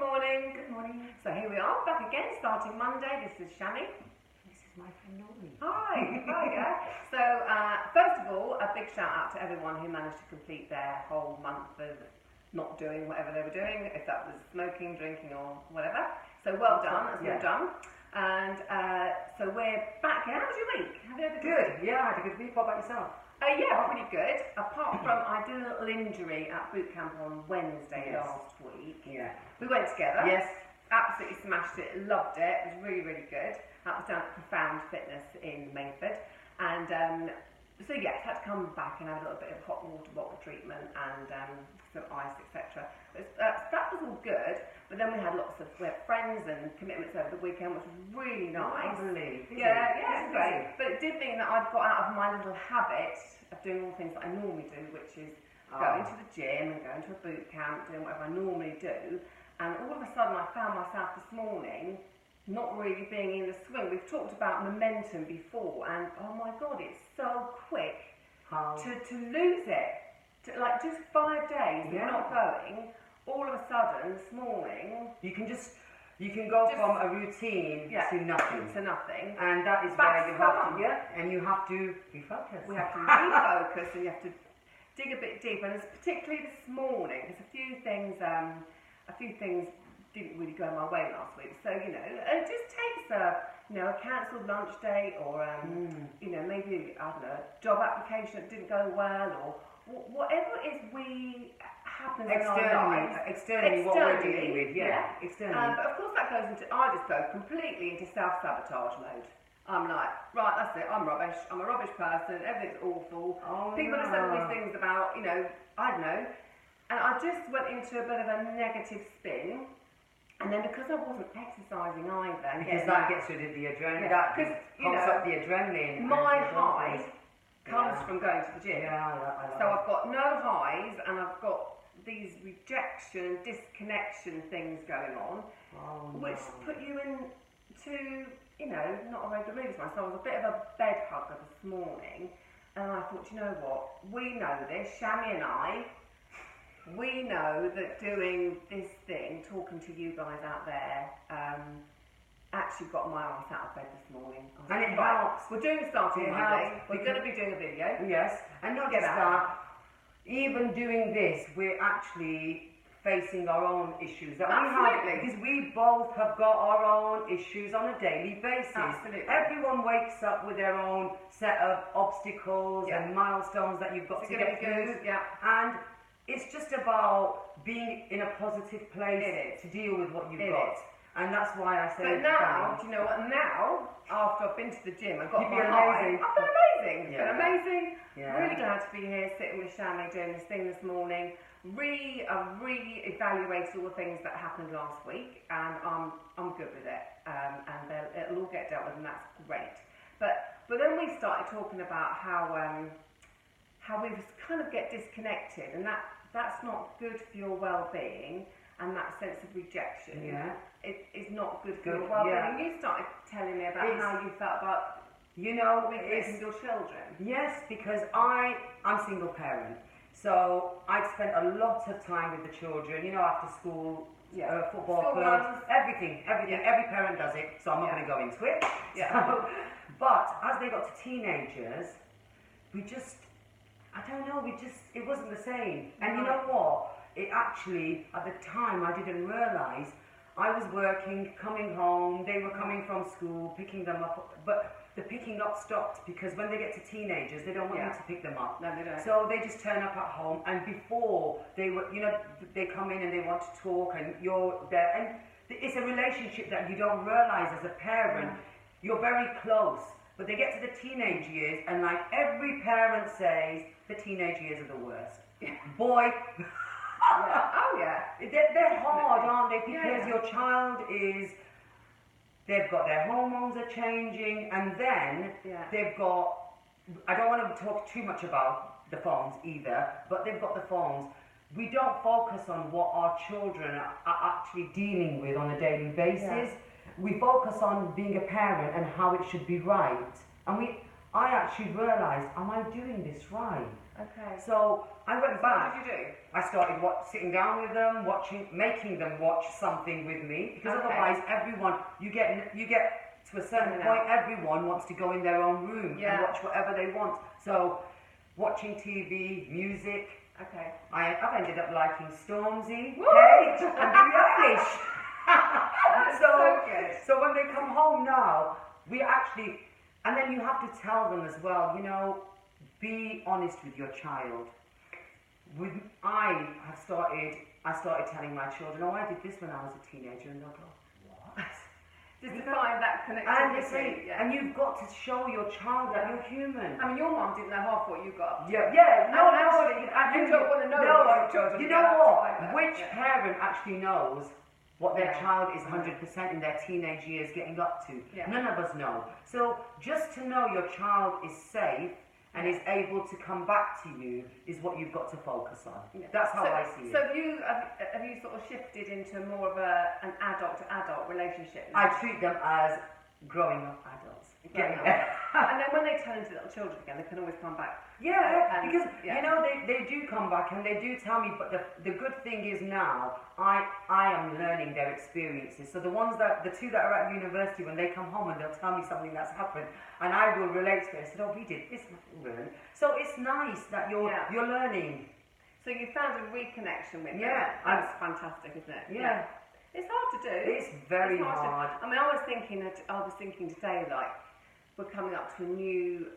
morning. Good morning. So here we are, back again, starting Monday. This is Shami. This is my friend Norman. Hi. So first of all, a big shout out to everyone who managed to complete their whole month of not doing whatever they were doing, if that was smoking, drinking or whatever. So well done, that's well done. And so we're back here. How was your week? Have you had a Good. Yeah, I had a good week. What about yourself? Yeah, pretty good. Apart from I did a little injury at boot camp on Wednesday last week. Yeah. We went together. Yes. Absolutely smashed it. Loved it. It was really, really good. That was down at Profound Fitness in Maidford. And so yes, had to come back and have a little bit of hot water bottle treatment and some ice, etc. That was all good. But then we had friends and commitments over the weekend, which was really nice. Lovely. Yeah, it's great. But it did mean that I've got out of my little habit of doing all the things that I normally do, which is going to the gym and going to a boot camp, doing whatever I normally do. And all of a sudden I found myself this morning not really being in the swing. We've talked about momentum before, and oh my God, it's so quick to lose it. Like just 5 days of not going, all of a sudden this morning you can go from a routine to nothing. And that is where you have to and you have to refocus. We have to refocus and you have to dig a bit deeper. And it's particularly this morning, there's a few things didn't really go my way last week. So, it just takes a cancelled lunch date or, maybe, I don't know, a job application that didn't go well or whatever it is happens in our lives. Externally, what we're dealing with, externally. But of course I just go completely into self-sabotage mode. I'm like, right, that's it, I'm rubbish, I'm a rubbish person, everything's awful. People are saying all these things about, I don't know. And I just went into a bit of a negative spin. And then because I wasn't exercising either, because that gets rid of the adrenaline, that pumps up the adrenaline. My high comes from going to the gym. So I've got no highs and I've got these rejection, disconnection things going on, which put you into, not a very good mood. So I was a bit of a bed hugger this morning, and I thought, you know what, we know this, Shami and I. We know that doing this thing, talking to you guys out there, actually got my ass out of bed this morning. And it helps. We're doing starting Monday. We're going to be doing a video. Yes, and not just that. Even doing this, we're actually facing our own issues that we have, because we both have got our own issues on a daily basis. Absolutely. Everyone wakes up with their own set of obstacles and milestones that you've got to get through. And it's just about being in a positive place to deal with what you've got. And that's why I say. But now, do you know what? Now, after I've been to the gym, I've got my amazing. I've been amazing. It's been amazing. Yeah. Really glad to be here, sitting with Shami, doing this thing this morning. Re-evaluated all the things that happened last week, and I'm good with it. And it'll all get dealt with, and that's great. But then we started talking about how we kind of get disconnected, and that's not good for your well-being, and that sense of rejection it is not good for your well-being. You started telling me about how you felt about raising your children. Yes, because I'm single parent, so I'd spent a lot of time with the children, after school, football clubs, everything. Every parent does it, so I'm not going to go into it. But as they got to teenagers, it wasn't the same. And you know what? It actually, at the time, I didn't realise. I was working, coming home, they were coming from school, picking them up, but the picking up stopped because when they get to teenagers, they don't want you to pick them up. No, they don't. So they just turn up at home, and before they were, they come in and they want to talk, and you're there. And it's a relationship that you don't realise as a parent. You're very close. But they get to the teenage years, and like every parent says, the teenage years are the worst. Boy. They're hard, aren't they? Because your child they've got their hormones are changing, and then they've got, I don't want to talk too much about the phones either, but they've got the phones. We don't focus on what our children are actually dealing with on a daily basis. We focus on being a parent and how it should be right. And I actually realised, am I doing this right? Okay. So I went back. What did you do? I started sitting down with them, making them watch something with me, because otherwise everyone, you get to a certain point, everyone wants to go in their own room and watch whatever they want. So watching TV, music. Okay. I've ended up liking Stormzy, Paige, and Billie Eilish. so good. So when they come home now, we actually, and then you have to tell them as well, you know, be honest with your child. I started telling my children, oh, I did this when I was a teenager, and they'll go, what? Just to find that connectivity. And you've got to show your child that you're human. I mean, your mum didn't know half what you got up to. Yeah. No, actually, you don't want to know what your children. You know what? Which parent actually knows what their child is 100% in their teenage years getting up to? None of us know. So just to know your child is safe and is able to come back to you is what you've got to focus on. That's how I see it. So have you sort of shifted into more of an adult to adult relationship now? I treat them as growing up adults. And then when they turn into little children again, they can always come back. Because you know they do come back and they do tell me. But the good thing is now I am learning their experiences. So the two that are at university, when they come home and they'll tell me something that's happened, and I will relate to it. I said, oh, we did this, really. So it's nice that you're learning. So you found a reconnection with them. That's fantastic, isn't it? Yeah. It's hard to do. It's very hard. I mean, I was thinking today, like, we're coming up to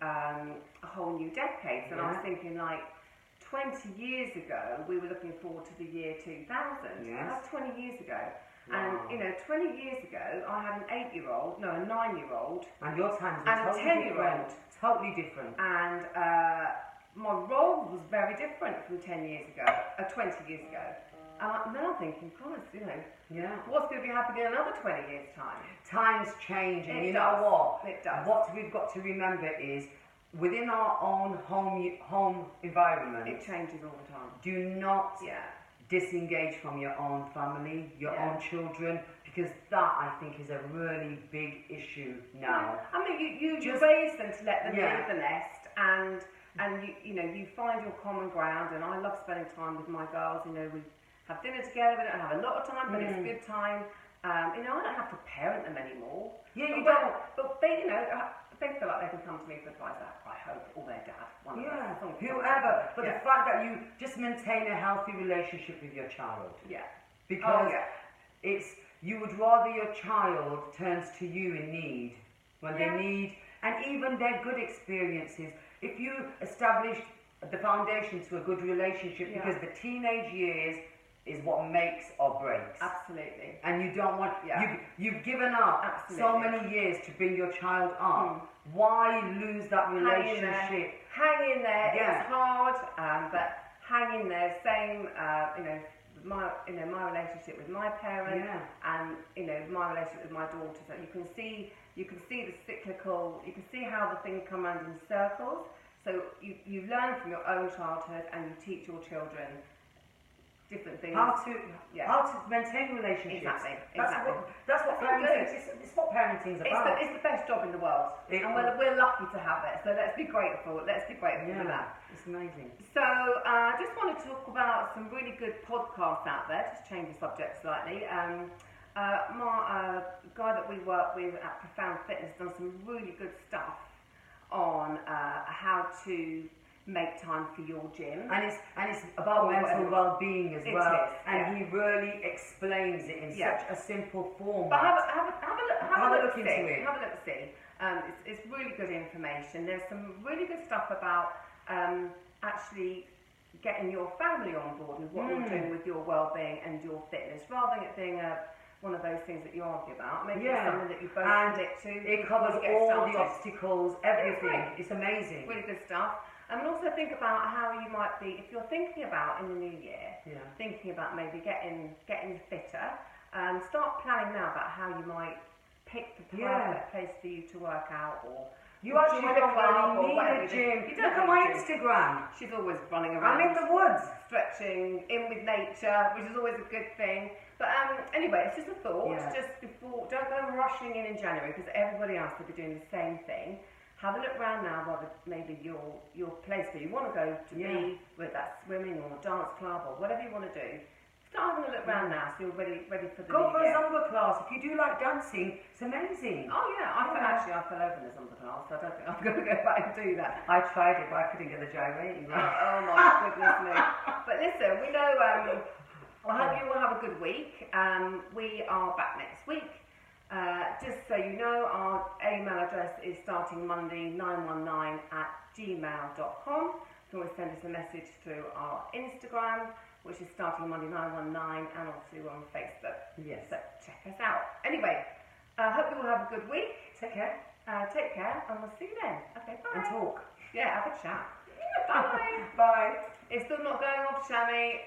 a whole new decade, and I was thinking, like, 20 years ago, we were looking forward to the year 2000. That's 20 years ago. Wow. And, 20 years ago, I had a 9-year-old. And your times were and totally a 10-year-old. Totally different. And my role was very different from 20 years ago. And then I'm thinking, Christ, what's going to be happening in another 20 years' time? Times change, and you know what? It does. What we've got to remember is, within our own home environment, it changes all the time. Do not disengage from your own family, your own children, because that, I think, is a really big issue now. I mean, you raise them to let them leave the nest, and you find your common ground. And I love spending time with my girls. We have dinner together. We don't have a lot of time, but it's a good time. I don't have to parent them anymore. Yeah, you don't. But they, they feel like they can come to me for advice. I hope, or their dad. Whoever. But the fact that you just maintain a healthy relationship with your child. Yeah. Because you would rather your child turns to you in need when they need, and even their good experiences. If you established the foundation to a good relationship, because the teenage years is what makes or breaks. Absolutely. And you don't want, you've given up so many years to bring your child up. Why lose that relationship? Hang in there. It's hard, but hang in there. Same, my relationship with my parents and my relationship with my daughter. So you can see the cyclical. You can see how the things come around in circles. So you learn from your own childhood and you teach your children different things. How to maintain relationships. Exactly. That's what parenting is. It's what parenting's about. It's the best job in the world, and we're lucky to have it. So let's be grateful. For that. It's amazing. So I just want to talk about some really good podcasts out there. Just change the subject slightly. My guy that we work with at Profound Fitness done some really good stuff on how to make time for your gym, and it's about mental well-being as well. And he really explains it in such a simple format. But have a look into it. Have a look see. It's really good information. There's some really good stuff about actually getting your family on board with what you're doing with your well-being and your fitness, rather than it being one of those things that you argue about. Maybe it's something that you both addict to. It covers all the obstacles, everything. It's amazing. Really good stuff. And also think about how you might be, if you're thinking about in the new year, thinking about maybe getting fitter, start planning now about how you might pick the perfect place for you to work out, or you actually don't really need a gym. Look at my Instagram. She's always running around. I'm in the woods. Stretching, in with nature, which is always a good thing. But anyway, it's just a thought. Just before, don't go rushing in January, because everybody else will be doing the same thing. have a look around now, whether maybe your place where you want to go to be, whether that's swimming or dance club or whatever you want to do. Start having a look around now, so you're ready for the Go new for a year. Zumba class. If you do like dancing, it's amazing. Oh yeah, I fell over in the Zumba class, so I don't think I'm going to go back and do that. I tried it, but I couldn't get the gyrating right. Oh my goodness me. But listen, we know, I hope you will have a good week. We are back next week. Just so you know, our email address is startingmonday919@gmail.com. You can always send us a message through our Instagram, which is startingmonday919, and obviously we're on Facebook. Yes. So check us out. Anyway, hope you will have a good week. Take care. Take care, and we'll see you then. Okay, bye. And talk. Yeah, have a chat. Bye. Bye. It's still not going off, Shami.